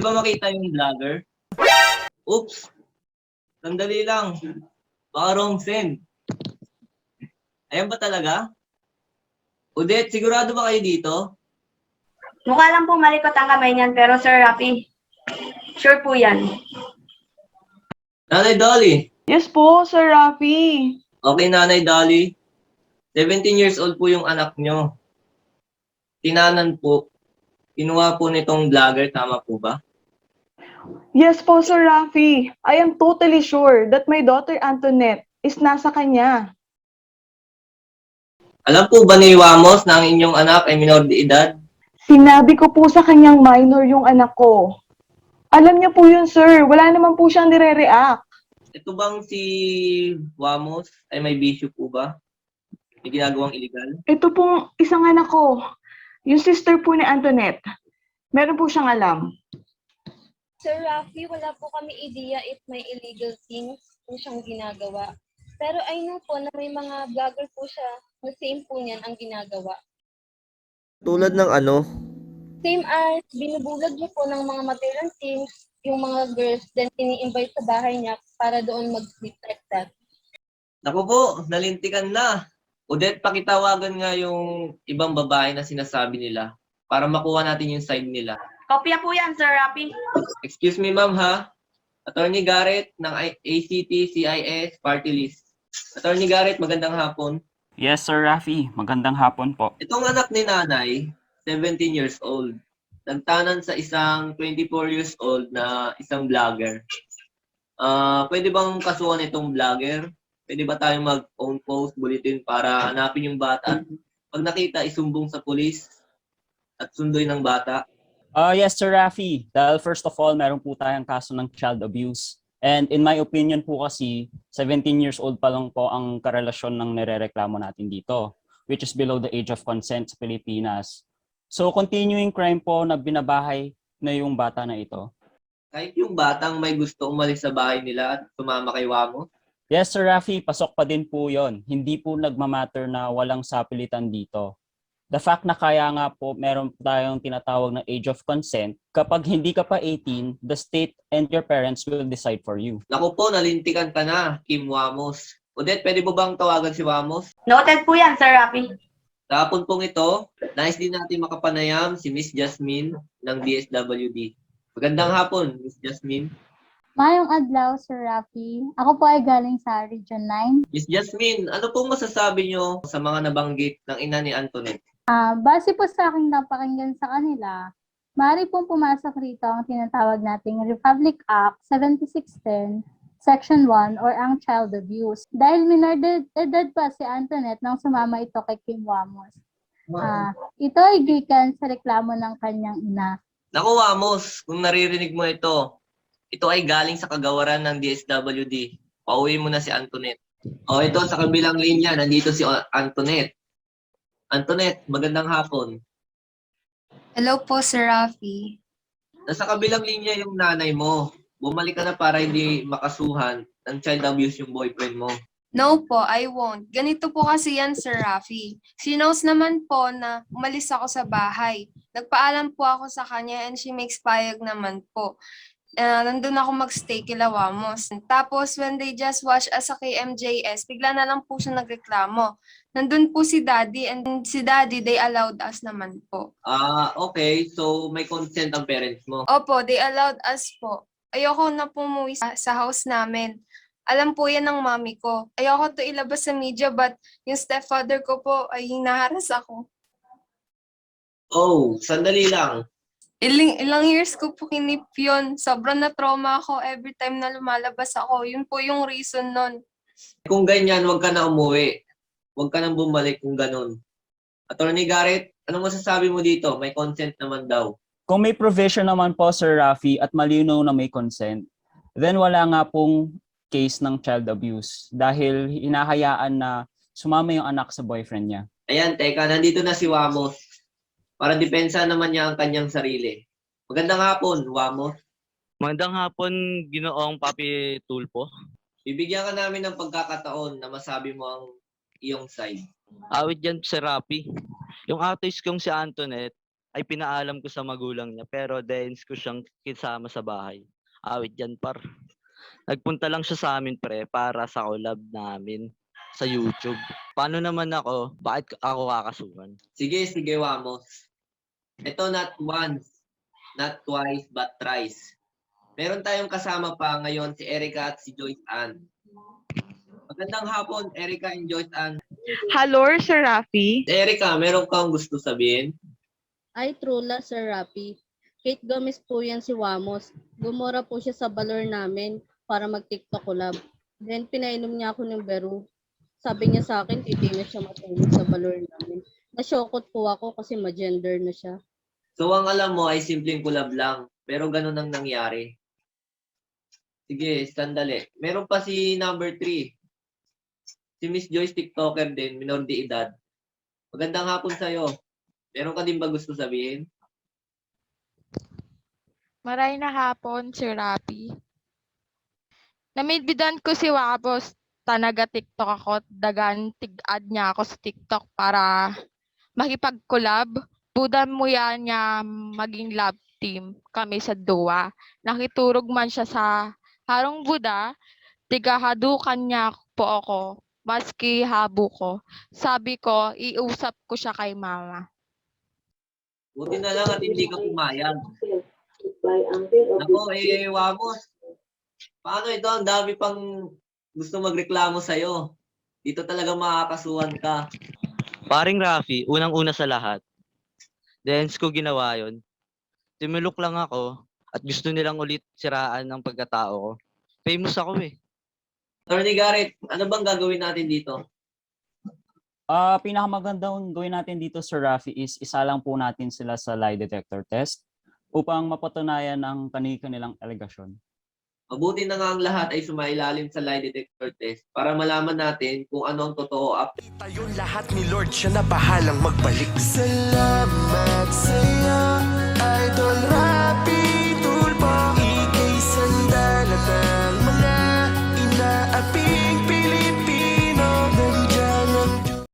ba makita yung vlogger? Oops! Sandali lang. Baka wrong send. Ayan ba talaga? Odette, sigurado ba kayo dito? Mukha lang po malikot ang kamay niyan, pero Sir Rafi, sure po yan. Nanay Dolly. Yes po, Sir Rafi. Okay, Nanay Dolly. 17 years old po yung anak nyo. Tinanan po. Kinuha po nitong vlogger, tama po ba? Yes po, Sir Rafi. I am totally sure that my daughter Antoinette is nasa kanya. Alam po ba ni Wamos na ang inyong anak ay minor de edad? Sinabi ko po sa kanyang minor yung anak ko. Alam niya po yun, sir. Wala naman po siyang nire-react. Ito bang si Wamos ay may bisyo po ba? May ginagawang illegal? Ito pong isang anak ko, yung sister po ni Antoinette. Meron po siyang alam. Sir Rafi, wala po kami idea if may illegal things po siyang ginagawa. Pero I know po na may mga vlogger po siya na same po niyan ang ginagawa. Tulad ng ano? Same as binubulag niya po ng mga material things yung mga girls, then ini-invite sa bahay niya para doon mag-sleep like that. Naku po, nalintikan na. Odette, pakitawagan nga yung ibang babae na sinasabi nila para makuha natin yung side nila. Kopya po yan, Sir Rafi. Excuse me, ma'am ha? Attorney Garrett ng ACT-CIS Party List. Attorney Garrett, magandang hapon. Yes, Sir Rafi. Magandang hapon po. Itong anak ni nanay, 17 years old. Nagtanan sa isang 24 years old na isang vlogger. Pwede bang kasuhan itong vlogger? Pwede ba tayong mag-own post, bulletin para hanapin yung bata? Pag nakita, isumbong sa pulis at sundoy ng bata. Yes, Sir Rafi. Dahil first of all, meron po tayong kaso ng child abuse. And in my opinion po kasi, 17 years old pa lang po ang karelasyon ng nirereklamo natin dito, which is below the age of consent sa Pilipinas. So continuing crime po na binabahay na yung bata na ito. Kahit yung batang may gusto umalis sa bahay nila at sumama kay Wamo. Yes, Sir Rafi, pasok pa din po yon. Hindi po nagmamatter na walang sapilitan dito. The fact na kaya nga po meron tayong tinatawag na age of consent, kapag hindi ka pa 18, the state and your parents will decide for you. Naku po, nalintikan ka na, Kim Wamos. Odette, pwede mo bang tawagan si Wamos? Noted po yan, Sir Rafi. Sa hapon pong ito, nais din natin makapanayam si Miss Jasmine ng DSWD. Magandang hapon, Miss Jasmine. Mayong adlaw, Sir Rafi. Ako po ay galing sa Region 9. Miss Jasmine, ano pong masasabi nyo sa mga nabanggit ng ina ni Antoinette? Base po sa aking napakinggan sa kanila, maaari pong pumasok rito ang tinatawag nating Republic Act 7610, Section 1 or ang child abuse. Dahil minor de edad pa si Antoinette nang sumama ito kay Kim Wamos. Ito ay gikan sa reklamo ng kanyang ina. Naku Wamos, kung naririnig mo ito ay galing sa kagawaran ng DSWD. Pauwi mo na si Antoinette. O ito sa kabilang linya, nandito si Antoinette. Antoinette, magandang hapon. Hello po, Sir Rafi. Nasa kabilang linya yung nanay mo. Bumalik ka na para hindi makasuhan ng child abuse yung boyfriend mo. No po, I won't. Ganito po kasi yan, Sir Rafi. She knows naman po na umalis ako sa bahay. Nagpaalam po ako sa kanya and she makes payag naman po. Nandun ako magstay kila Wamos. Tapos when they just watch us sa KMJS, bigla na lang po siya nagreklamo. Nandun po si Daddy and si Daddy, they allowed us naman po. Okay. So may consent ang parents mo. Opo, they allowed us po. Ayoko na pumuwi sa house namin. Alam po yan ng mami ko. Ayoko to ilabas sa media but yung stepfather ko po ay hinaharas ako. Oh, sandali lang. Ilang years ko po kinip yun. Sobrang na-trauma ako every time na lumalabas ako. Yun po yung reason nun. Kung ganyan, huwag ka na umuwi. Huwag ka nang bumalik kung ganun. Attorney Garrett, anong masasabi mo dito? May consent naman daw. Kung may provision naman po, Sir Rafi, at malinaw na may consent, then wala nga pong case ng child abuse dahil hinahayaan na sumama yung anak sa boyfriend niya. Ayan, teka, nandito na si Wamos. Para depensa naman niya ang kanyang sarili. Magandang hapon, Wamos. Magandang hapon, Ginoong Papi Tulpo. Bibigyan ka namin ng pagkakataon na masabi mo ang iyong side. Awit dyan, Sir Rafi. Yung artist kong si Antoinette ay pinaalam ko sa magulang niya pero dahins ko siyang kisama sa bahay. Awit yan par. Nagpunta lang siya sa amin pre para sa collab namin sa YouTube. Paano naman ako? Bakit ako kakasuhan? Sige, Wamos. Ito not once, not twice, but thrice. Meron tayong kasama pa ngayon si Erica at si Joyce Ann. Magandang hapon, Erica and Joyce Ann. Hello, Sir Rafi. Erica, meron kang gusto sabihin? Ay, trula, Sir Rafi. Kate Gomez po yan si Wamos. Gumora po siya sa balor namin para mag-TikTok collab. Then, pinainom niya ako ng beru. Sabi niya sa akin, hindi na siya matulog sa balor namin. Nasyokot po ako kasi ma-gender na siya. So, ang alam mo ay simpleng collab lang. Pero ganun ang nangyari. Sige, sandali. Meron pa si number 3. Si Miss Joyce TikToker din, minor de edad. Magandang hapon sa'yo. Meron ka din ba gusto sabihin? Maray na hapon, Sir Rafi. Namidbidan ko si Wapos, tanaga TikTok ako, dagan tig-add niya ako sa TikTok para makipag-collab. Budan mo yan niya maging love team kami sa Dua. Nakiturog man siya sa Harong Buda, tigahadukan niya po ako, maski habo ko. Sabi ko, iusap ko siya kay mama. Buti na lang at hindi ka pumayag. Nako, Wamos. Paano ito? Ang dami pang gusto magreklamo sa'yo. Dito talaga makakasuhan ka. Paring Rafi, unang-una sa lahat. Dahins ko ginawa yun. Tumulok lang ako at gusto nilang ulit siraan ng pagkatao ko. Famous ako eh. Attorney Garrett, ano bang gagawin natin dito? Pinakamagandang gawin natin dito, Sir Rafi, is isa lang po natin sila sa lie detector test upang mapatunayan ang kanilang alegasyon. Mabuti na nga ang lahat ay sumailalim sa lie detector test para malaman natin kung ano ang totoo. Tayo lahat ni Lord, siya na bahalang magbalik. Salamat.